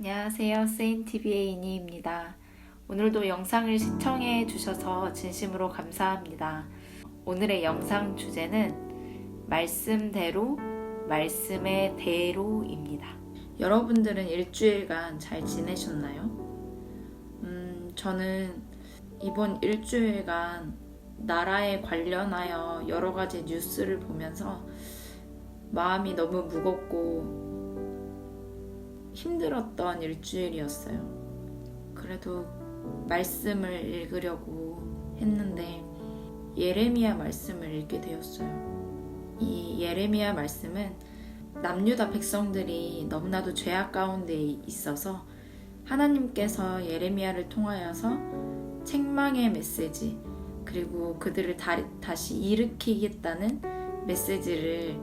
안녕하세요. 세인TV의 이니입니다. 오늘도 영상을 시청해 주셔서 진심으로 감사합니다. 오늘의 영상 주제는 말씀대로, 말씀의 대로입니다. 여러분들은 일주일간 잘 지내셨나요? 저는 이번 일주일간 나라에 관련하여 여러 가지 뉴스를 보면서 마음이 너무 무겁고 힘들었던 일주일이었어요. 그래도 말씀을 읽으려고 했는데 예레미야 말씀을 읽게 되었어요. 이 예레미야 말씀은 남유다 백성들이 너무나도 죄악 가운데 있어서 하나님께서 예레미야를 통하여서 책망의 메시지, 그리고 그들을 다시 일으키겠다는 메시지를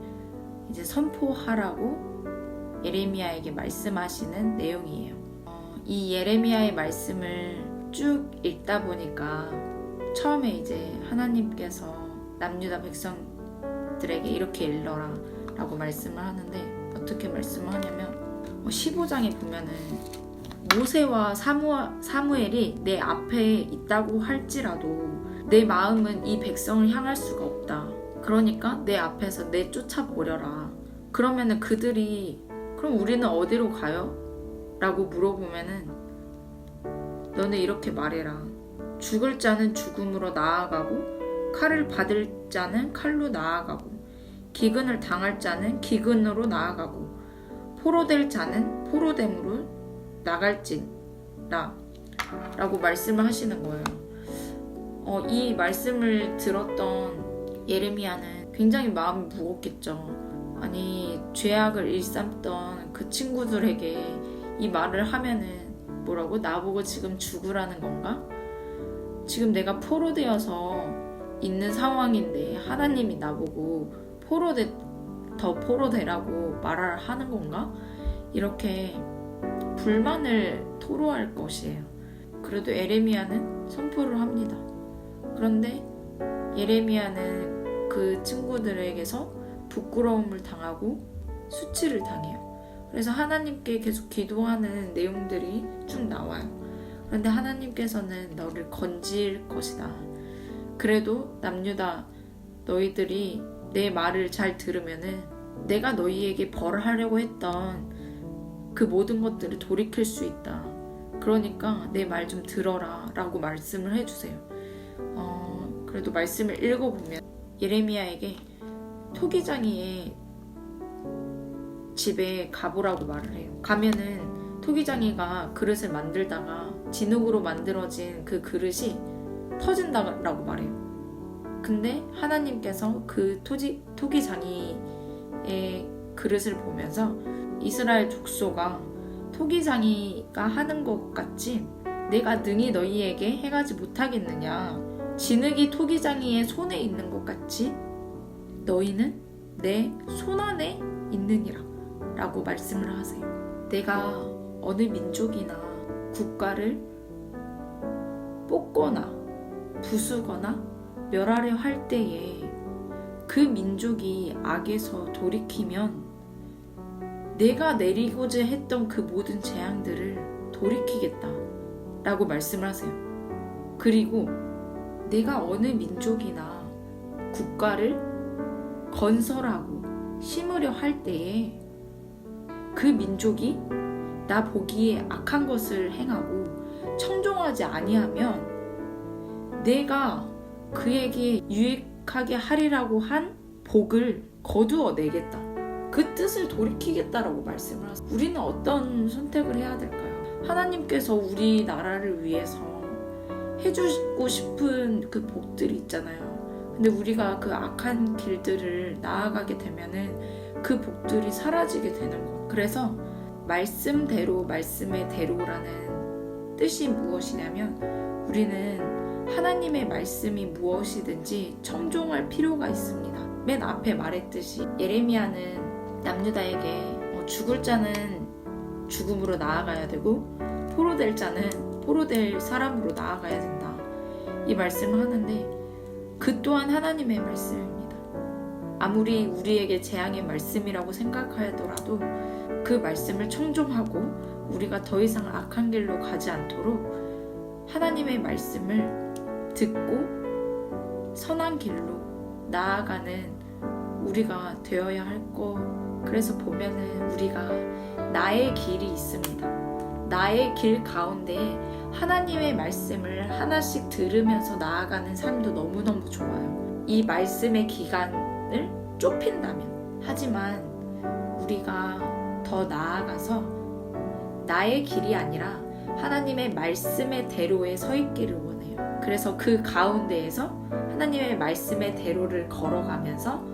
이제 선포하라고 예레미야에게 말씀하시는 내용이에요. 이 예레미야의 말씀을 쭉 읽다 보니까 처음에 이제 하나님께서 남유다 백성들에게 이렇게 일러라 라고 말씀을 하는데, 어떻게 말씀을 하냐면 15장에 보면은 모세와 사무엘이 내 앞에 있다고 할지라도 내 마음은 이 백성을 향할 수가 없다. 그러니까 내 앞에서 내쫓아버려라. 그러면은 그들이 그럼 우리는 어디로 가요? 라고 물어보면은 너네 이렇게 말해라. 죽을 자는 죽음으로 나아가고 칼을 받을 자는 칼로 나아가고 기근을 당할 자는 기근으로 나아가고 포로될 자는 포로됨으로 나갈지라 라고 말씀을 하시는 거예요. 이 말씀을 들었던 예레미야는 굉장히 마음이 무겁겠죠. 아니, 죄악을 일삼던 그 친구들에게 이 말을 하면은 뭐라고? 나보고 지금 죽으라는 건가? 지금 내가 포로되어서 있는 상황인데 하나님이 나보고 더 포로되라고 말을 하는 건가? 이렇게 불만을 토로할 것이에요. 그래도 예레미야는 선포를 합니다. 그런데 예레미야는 그 친구들에게서 부끄러움을 당하고 수치를 당해요. 그래서 하나님께 계속 기도하는 내용들이 쭉 나와요. 그런데 하나님께서는 너를 건질 것이다. 그래도 남유다 너희들이 내 말을 잘 들으면은 내가 너희에게 벌하려고 했던 그 모든 것들을 돌이킬 수 있다. 그러니까 내 말 좀 들어라 라고 말씀을 해주세요. 그래도 말씀을 읽어보면 예레미야에게 토기장이의 집에 가보라고 말을 해요. 가면은 토기장이가 그릇을 만들다가 진흙으로 만들어진 그 그릇이 터진다라고 말해요. 근데 하나님께서 그 토기장이의 그릇을 보면서 이스라엘 족속아, 토기장이가 하는 것 같이 내가 능히 너희에게 행하지 못하겠느냐? 진흙이 토기장이의 손에 있는 것 같이 너희는 내 손안에 있느니라 라고 말씀을 하세요. 내가 어느 민족이나 국가를 뽑거나 부수거나 멸하려 할 때에 그 민족이 악에서 돌이키면 내가 내리고자 했던 그 모든 재앙들을 돌이키겠다 라고 말씀을 하세요. 그리고 내가 어느 민족이나 국가를 건설하고 심으려 할 때에 그 민족이 나 보기에 악한 것을 행하고 청종하지 아니하면 내가 그에게 유익하게 하리라고 한 복을 거두어 내겠다. 그 뜻을 돌이키겠다라고 말씀을 하세요. 우리는 어떤 선택을 해야 될까요? 하나님께서 우리나라를 위해서 해주고 싶은 그 복들이 있잖아요. 근데 우리가 그 악한 길들을 나아가게 되면은 그 복들이 사라지게 되는 것. 그래서 말씀대로, 말씀의 대로라는 뜻이 무엇이냐면 우리는 하나님의 말씀이 무엇이든지 청종할 필요가 있습니다. 맨 앞에 말했듯이 예레미야는 남유다에게 죽을 자는 죽음으로 나아가야 되고 포로될 자는 포로될 사람으로 나아가야 된다. 이 말씀을 하는데 그 또한 하나님의 말씀입니다. 아무리 우리에게 재앙의 말씀이라고 생각하더라도 그 말씀을 청종하고 우리가 더 이상 악한 길로 가지 않도록 하나님의 말씀을 듣고 선한 길로 나아가는 우리가 되어야 할 거. 그래서 보면은 우리가 나의 길이 있습니다. 나의 길 가운데 하나님의 말씀을 하나씩 들으면서 나아가는 삶도 너무너무 좋아요. 이 말씀의 기간을 좁힌다면. 하지만 우리가 더 나아가서 나의 길이 아니라 하나님의 말씀의 대로에 서 있기를 원해요. 그래서 그 가운데에서 하나님의 말씀의 대로를 걸어가면서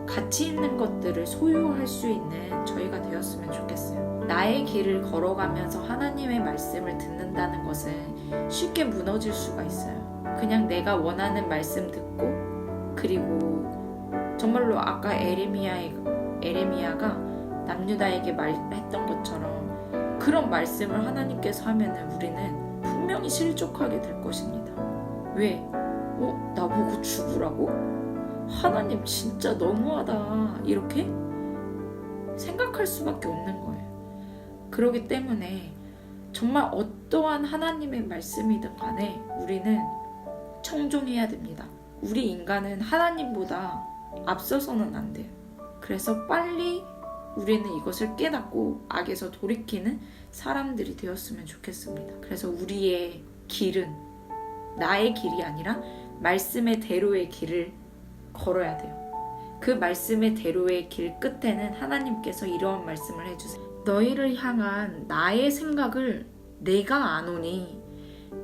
가치 있는 것들을 소유할 수 있는 저희가 되었으면 좋겠어요. 나의 길을 걸어가면서 하나님의 말씀을 듣는다는 것은 쉽게 무너질 수가 있어요. 그냥 내가 원하는 말씀 듣고, 그리고 정말로 아까 에레미야가 남유다에게 말했던 것처럼 그런 말씀을 하나님께서 하면은 우리는 분명히 실족하게 될 것입니다. 왜? 나보고 죽으라고? 하나님 진짜 너무하다. 이렇게 생각할 수밖에 없는 거예요. 그렇기 때문에 정말 어떠한 하나님의 말씀이든 간에 우리는 청종해야 됩니다. 우리 인간은 하나님보다 앞서서는 안 돼요. 그래서 빨리 우리는 이것을 깨닫고 악에서 돌이키는 사람들이 되었으면 좋겠습니다. 그래서 우리의 길은 나의 길이 아니라 말씀의 대로의 길을 걸어야 돼요. 그 말씀의 대로의 길 끝에는 하나님께서 이러한 말씀을 해주세요. 너희를 향한 나의 생각을 내가 아노니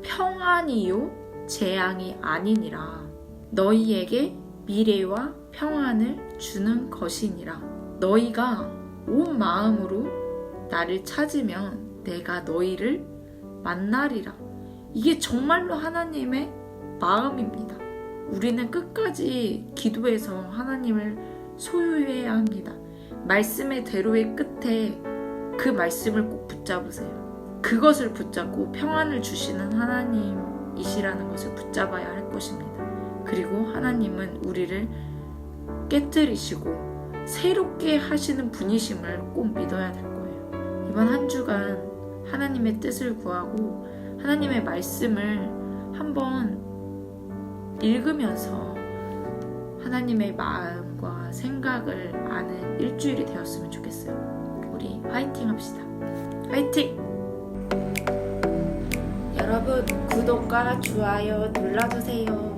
평안이요 재앙이 아니니라. 너희에게 미래와 평안을 주는 것이니라. 너희가 온 마음으로 나를 찾으면 내가 너희를 만나리라. 이게 정말로 하나님의 마음입니다. 우리는 끝까지 기도해서 하나님을 소유해야 합니다. 말씀의 대로의 끝에 그 말씀을 꼭 붙잡으세요. 그것을 붙잡고 평안을 주시는 하나님이시라는 것을 붙잡아야 할 것입니다. 그리고 하나님은 우리를 깨뜨리시고 새롭게 하시는 분이심을 꼭 믿어야 될 거예요. 이번 한 주간 하나님의 뜻을 구하고 하나님의 말씀을 한번 읽으면서 하나님의 마음과 생각을 아는 일주일이 되었으면 좋겠어요. 우리 화이팅 합시다. 화이팅! 여러분 구독과 좋아요 눌러주세요.